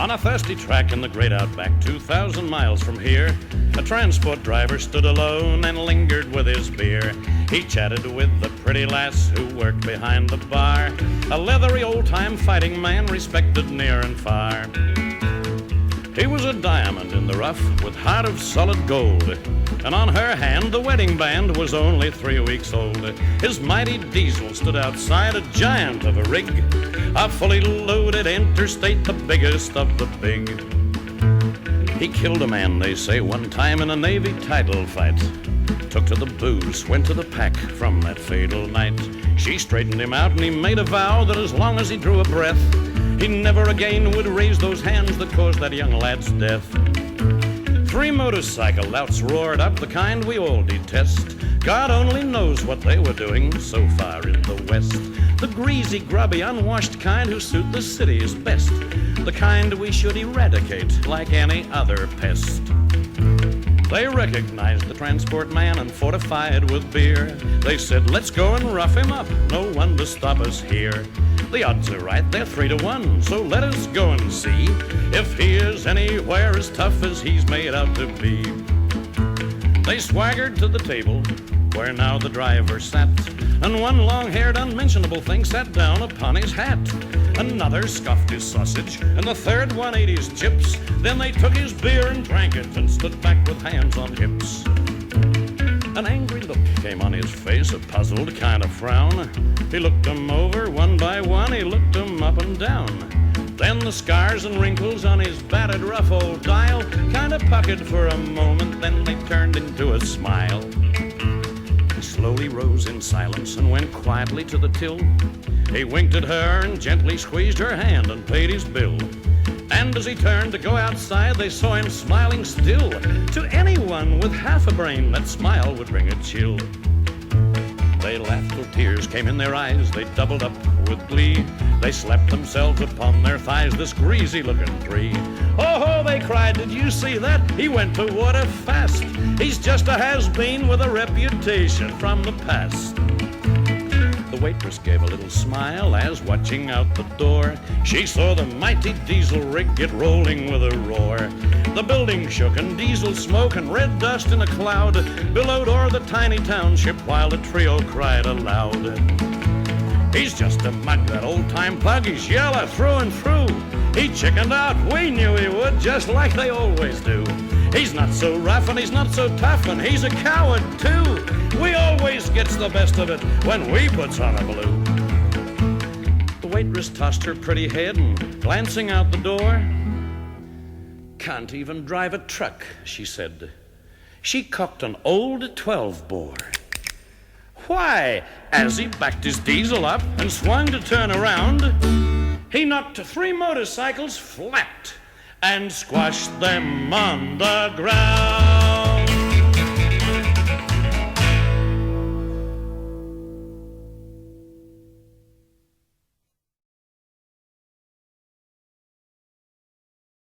On a thirsty track in the great outback, 2,000 miles from here, a transport driver stood alone and lingered with his beer. He chatted with the pretty lass who worked behind the bar, a leathery old-time fighting man respected near and far. He was a diamond in the rough with heart of solid gold, and on her hand the wedding band was only 3 weeks old. His mighty diesel stood outside, a giant of a rig, a fully loaded interstate, the biggest of the big. He killed a man, they say, one time in a Navy title fight. Took to the booze, went to the pack from that fatal night. She straightened him out and he made a vow that as long as he drew a breath, he never again would raise those hands that caused that young lad's death. 3 motorcycle louts roared up, the kind we all detest. God only knows what they were doing so far in the west. The greasy, grubby, unwashed kind who suit the cities best. The kind we should eradicate like any other pest. They recognized the transport man and fortified with beer. They said, let's go and rough him up, no one to stop us here. The odds are right, they're 3 to 1, so let us go and see if he is anywhere as tough as he's made out to be. They swaggered to the table where now the driver sat, and one long-haired unmentionable thing sat down upon his hat. Another scoffed his sausage, and the third one ate his chips. Then they took his beer and drank it and stood back with hands on hips. An angry look came on his face, a puzzled kind of frown. He looked them over one by one, he looked them up and down. Then the scars and wrinkles on his battered rough old dial kind of puckered for a moment, then they turned into a smile. He slowly rose in silence and went quietly to the till. He winked at her and gently squeezed her hand and paid his bill. And as he turned to go outside, they saw him smiling still. To anyone with half a brain, that smile would bring a chill. They laughed till tears came in their eyes, they doubled up with glee. They slapped themselves upon their thighs, this greasy-looking 3. Oh, they cried, did you see that? He went to water fast. He's just a has-been with a reputation from the past. The waitress gave a little smile as, watching out the door, she saw the mighty diesel rig get rolling with a roar. The building shook and diesel smoke and red dust in a cloud billowed o'er the tiny township while the trio cried aloud. He's just a mug, that old-time pug, he's yellow through and through. He chickened out, we knew he would, just like they always do. He's not so rough and he's not so tough, and he's a coward too. We always gets the best of it when we puts on a blue. The waitress tossed her pretty head and, glancing out the door, can't even drive a truck, she said. She cocked an old 12-bore. Why, as he backed his diesel up and swung to turn around, he knocked 3 motorcycles flat and squashed them on the ground.